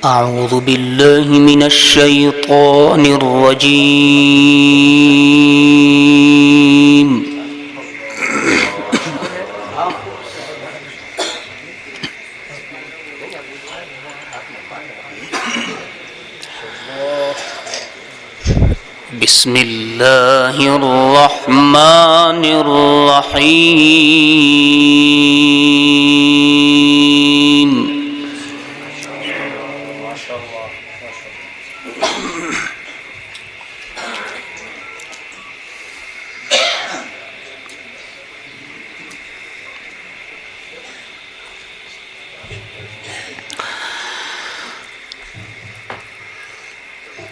أعوذ بالله من الشيطان الرجيم. بسم الله الرحمن الرحيم.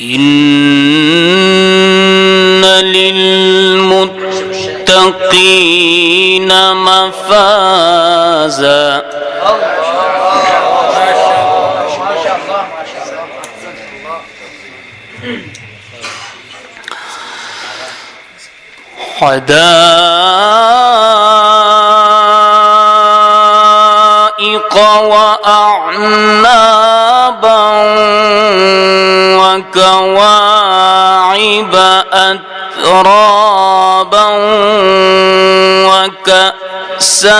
إن للمتقين مفازا. حدائق وأعنابا وكواعب أترابا وكأسا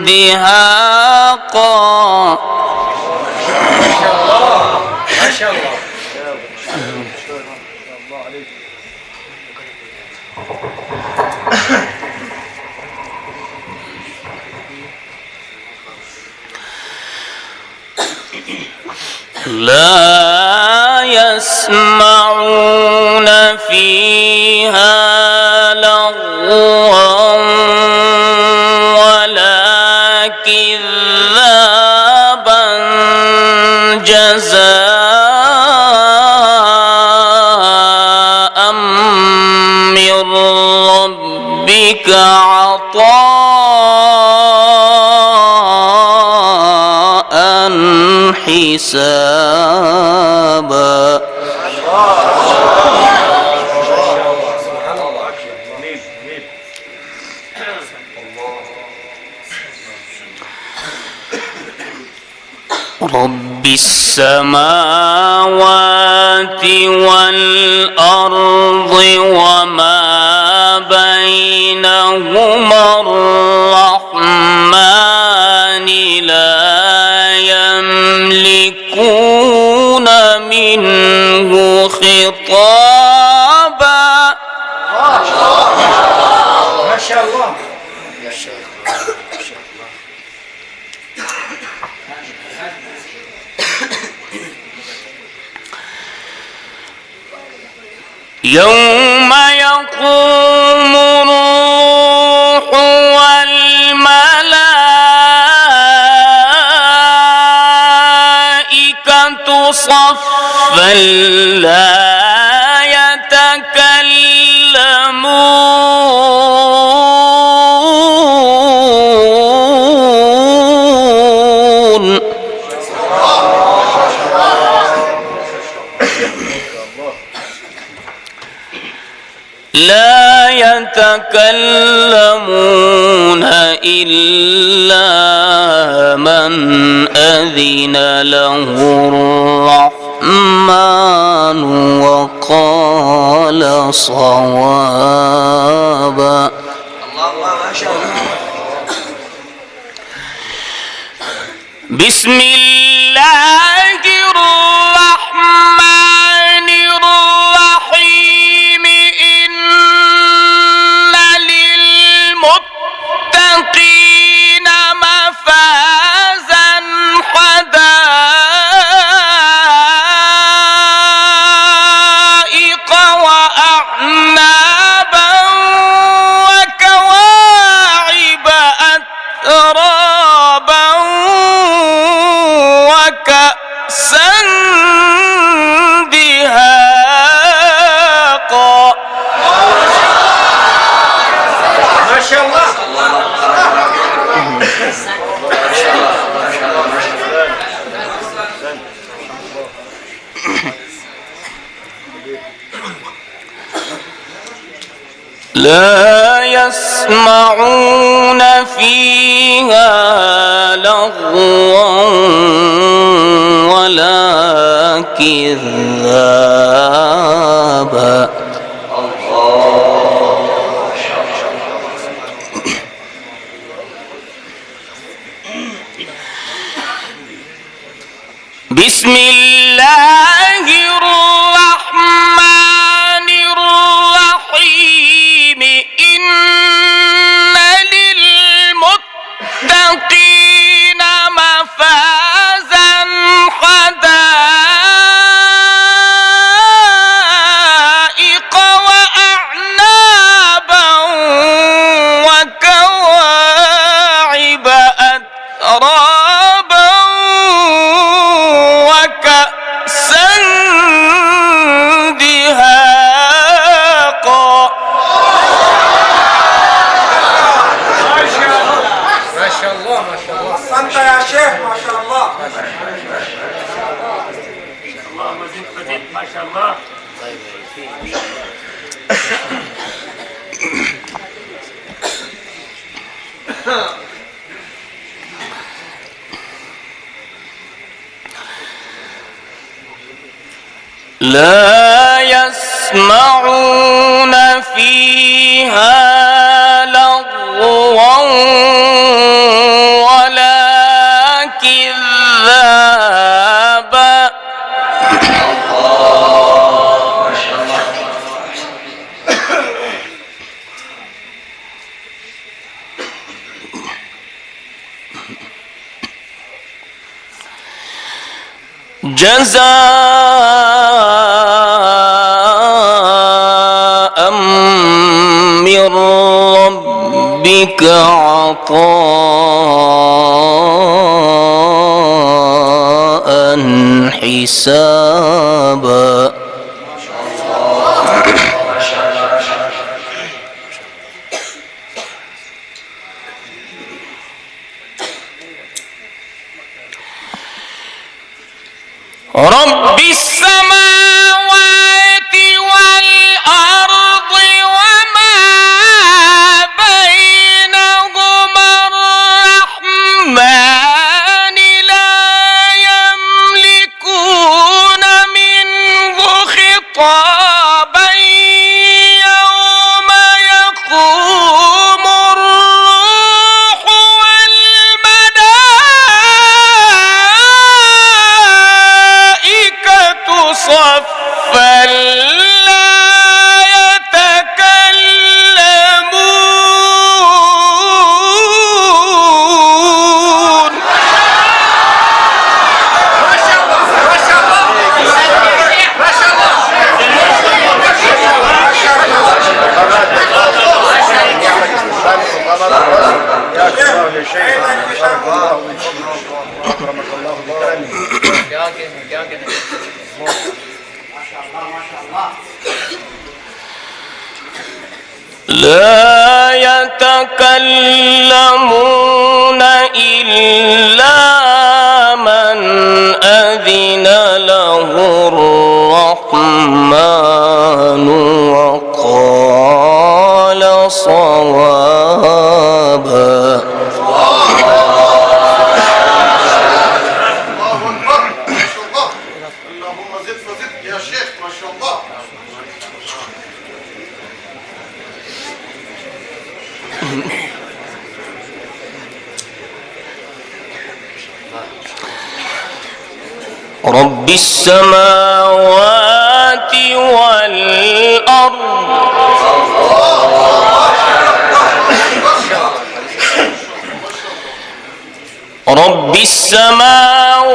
دهاقا. ما شاء الله. لا يسمعون فيها لغوا ولا كذابا جزاء من ربك عطاء حسابا. رب السماوات والأرض وما بينهما الرحمن لا يملكون منه خطابا. ما شاء الله. يوم يقوم الروح والملائكة صفا لا يتكلمون. لا يتكلمون إلا من أذن له الرحمن وقال صوابا. بسم الله الرحمن الرحيم. للمتقين مفازا حدائق وأعنابا وكواعب أترابا وكأسا دهاقا. ما شاء الله. لا يسمعون فيها لغوا كذابا. بسم الله الرحمن الرحيم. إن للمتقين مفازا حدائق وأعنابا وكواعب أترابا وكأسا دهاقا. ما شاء الله ما شاء الله. أحسنت يا شيخ ما شاء الله. اللهم زد وزد ما شاء الله. لا يسمعون فيها لغوا ولا كذابا. جزاء من ربك عطاء حسابا. رب السماوات والأرض وما بينهما الرحمن لا يملكون منه خطابا يوم يقوم الروح والملائكة صفا لا يتكلمون. ما شاء الله ما شاء الله ما شاء الله لا يتكلمون إلا من أذن له الرحمن وقال صوابا. اللهم زد وزد يا شيخ ما شاء الله. رب السماوات والأرض رب السماوات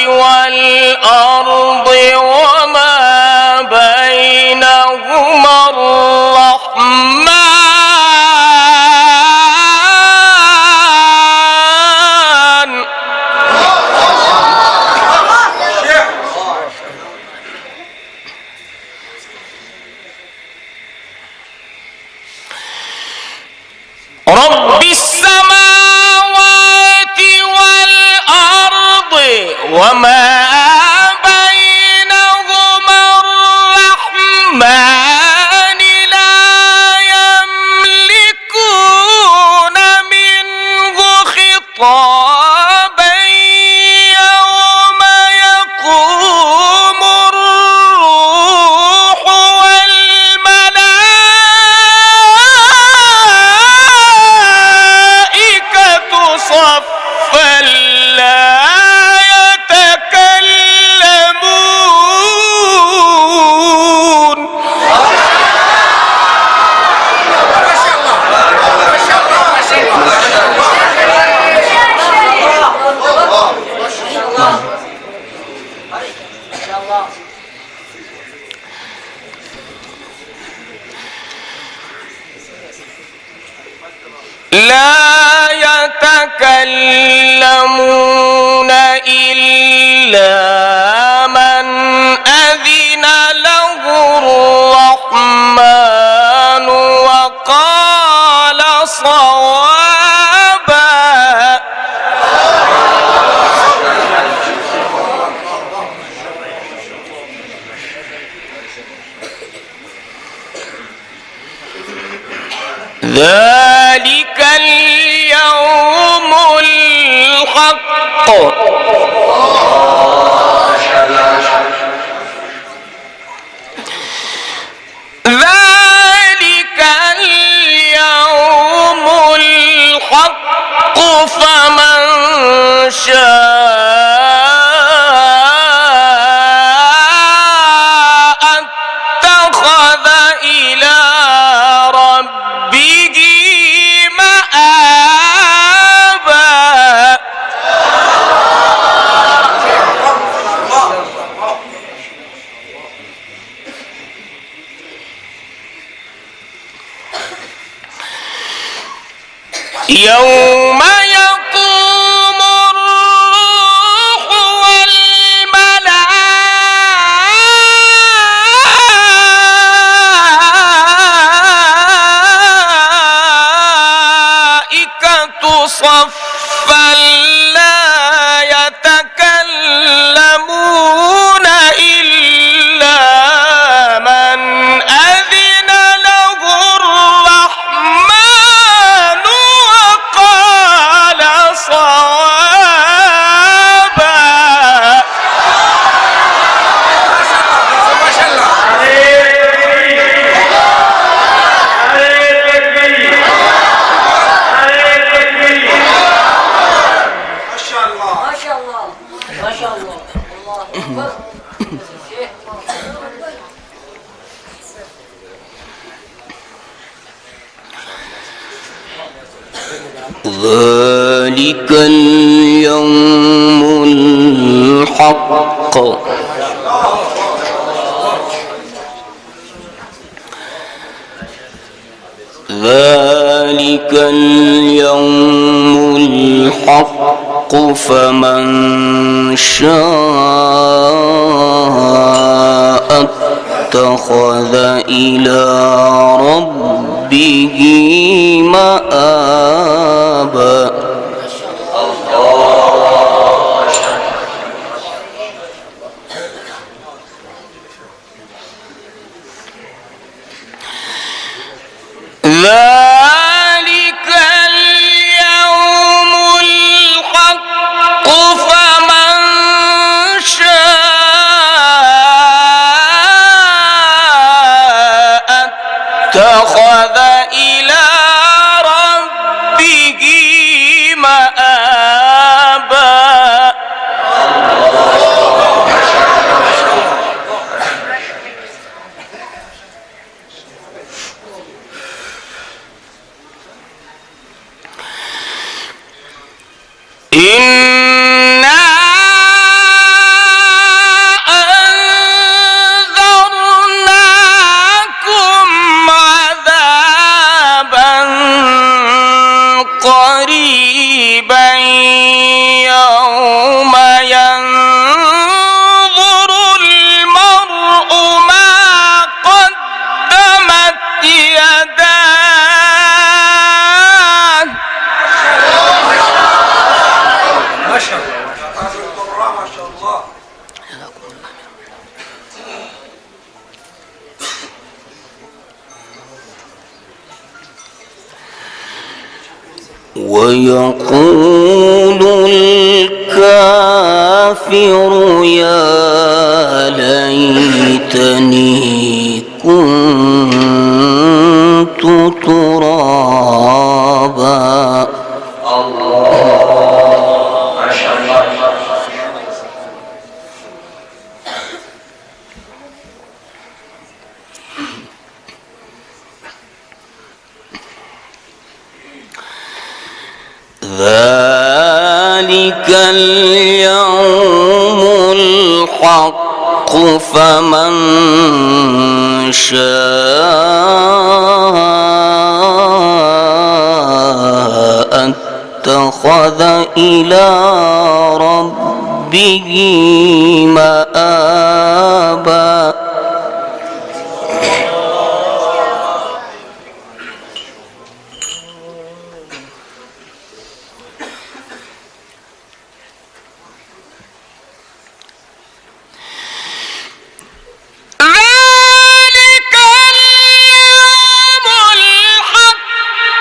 والأرض وما بينهما الرحمن رب السماوات والأرض وما بينهما الرحمن لا يملكون منه خطابا يوم يقوم ذلك اليوم الحق ذلك اليوم الحق فمن شاء اتخذ إلى ربه مآبا يوم يقوم الروح والملائكة صفا لا يتكلمون إلا من أذن له الرحمن وقال صوابا ما شاء الله ما شاء الله ما شاء الله ما شاء الله الله أكبر شيخ ذلك اليوم الحق ذلك اليوم الحق فمن شاء اتخذ إلى ربه مآبا ذلك اليوم الحق فمن شاء اتخذ إلى ربه مآبا إنا أنذرناكم عذابا قريبا يوم ينظر المرء ما قدمت يداه ما شاء الله ما شاء الله ويقول الكافر يا ليتني كنت ترابا ذلك اليوم الحق فمن شاء اتخذ إلى ربه مآبا ذلك اليوم الحق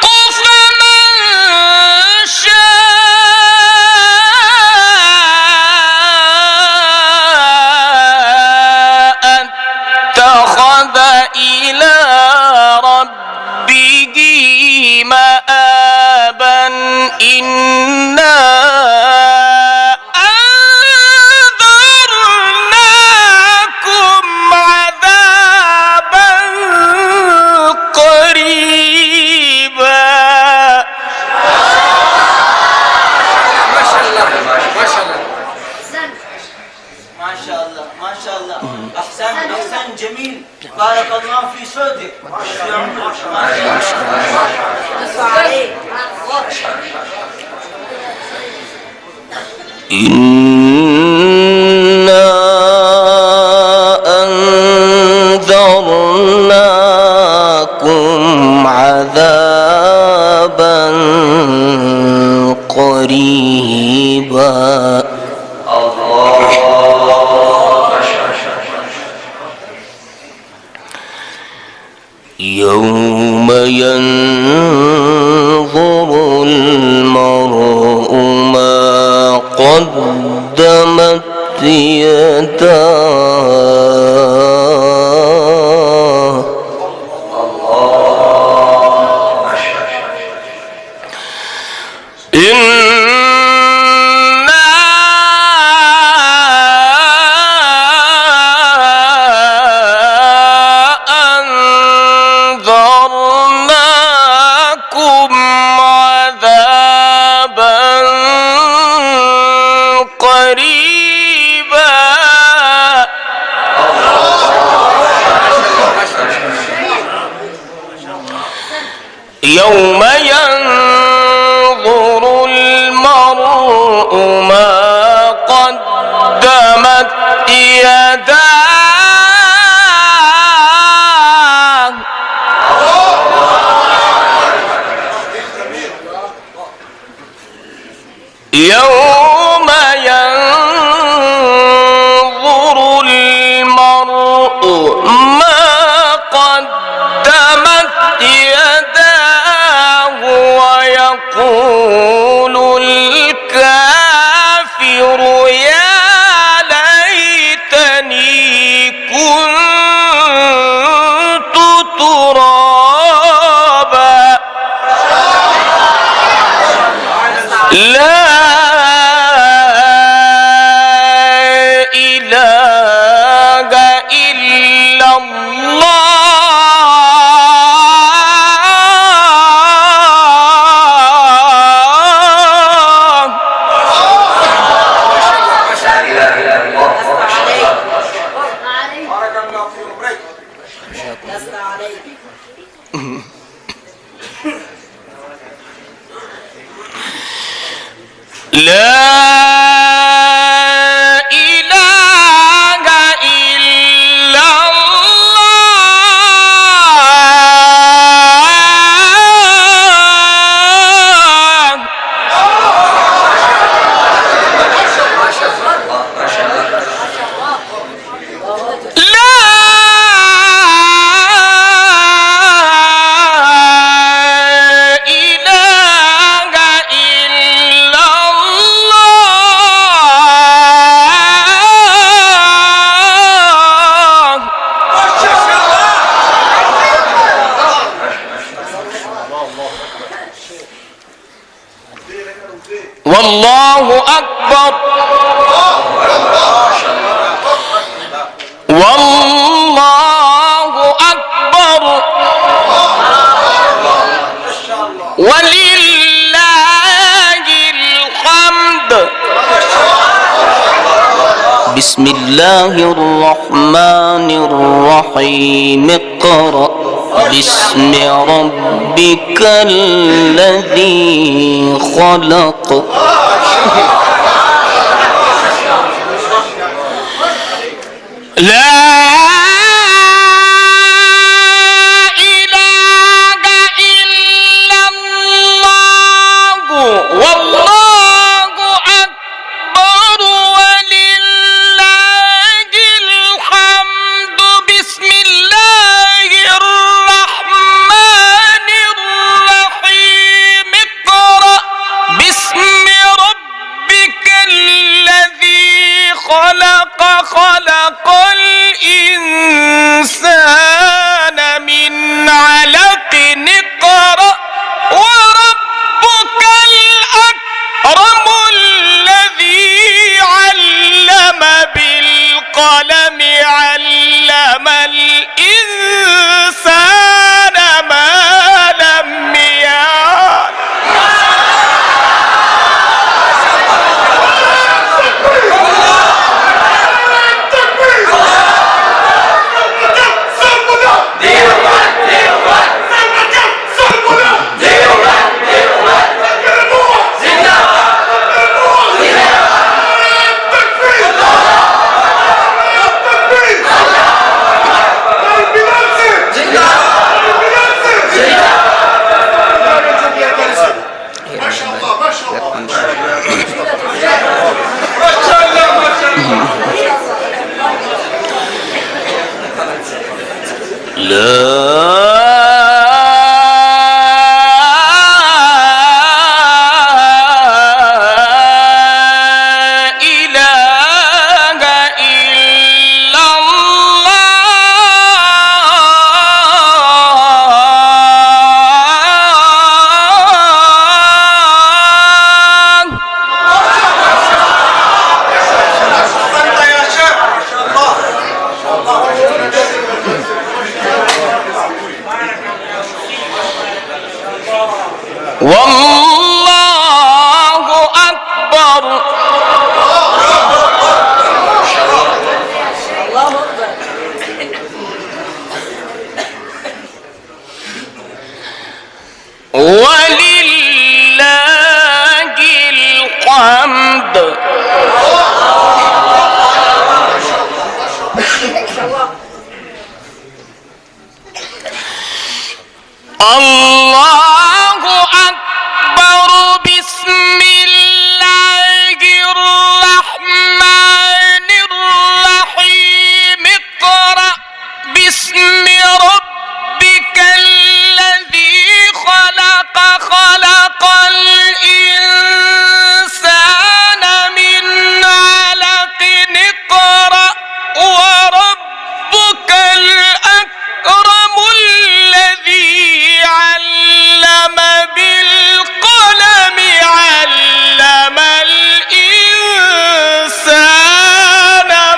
شاء الله ما شاء الله أحسن جميل بارك الله في صوتك ما شاء الله إنا أنذرناكم عذابا قريبا يوم ينظر المرء ما قدمت يداه يوم ينظر المرء ما قدمت يداه يوم ينظر المرء ما قدمت يداه ويقول الكافر يا ليتني كنت ترابا لا إله إلا الله لا إله إلا الله والله أكبر والله أكبر ولله الحمد بسم الله الرحمن الرحيم اقرأ باسم ربك الذي خلق لا إله إلا الله والله أكبر ولله الحمد بسم الله الرحمن الرحيم اقرأ باسم ربك الذي خلق خلق الإنسان من علق اقرأ وربك الأكرم الذي علم بالقلم علم الإنسان ما لم يعلم والله أكبر. الله أكبر. ولله الحمد. الله أكبر. بسم الله الرحمن الرحيم. اقرأ باسم ربك الذي خلق. خلق الإنسان من علق. اقرأ وربك الأكرم الذي علم بالقلم. علم الإنسان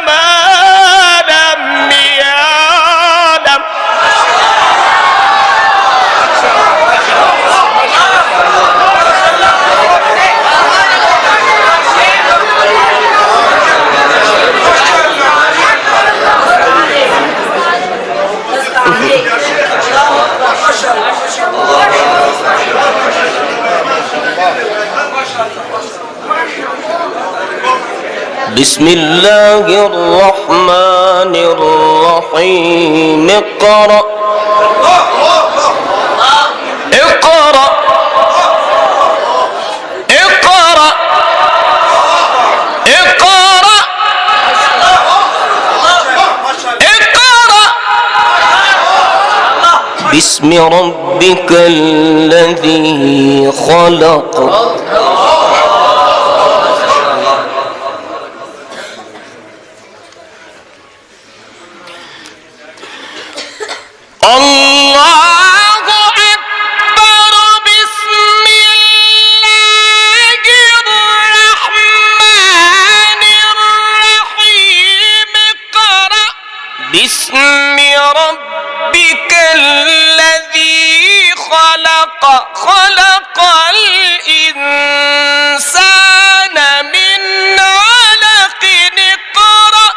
ما لم يعلم. بسم الله الرحمن الرحيم. اقرأ. اقرأ. اقرأ. اقرأ. اقرأ باسم ربك الذي خلق. الله أكبر. بسم الله الرحمن الرحيم. اقرأ باسم ربك الذي خلق. خلق الإنسان من علق. اقرأ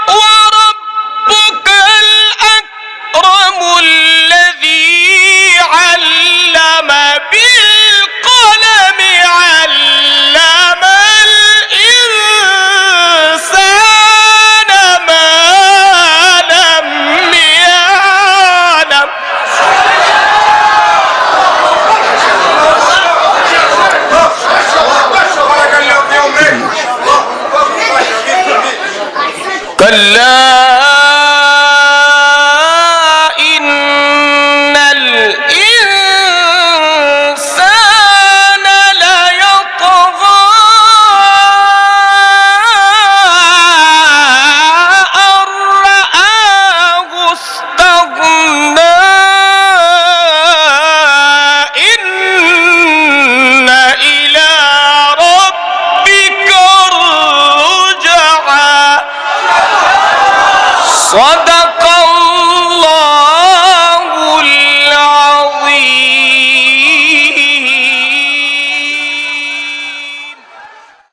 وربك الأكرم الذي علم بالقلم. علم الإنسان ما لم يعلم. كلا إن الإنسان ليطغى أن رآه استغنى. إن إلى ربك الرجعى. صدق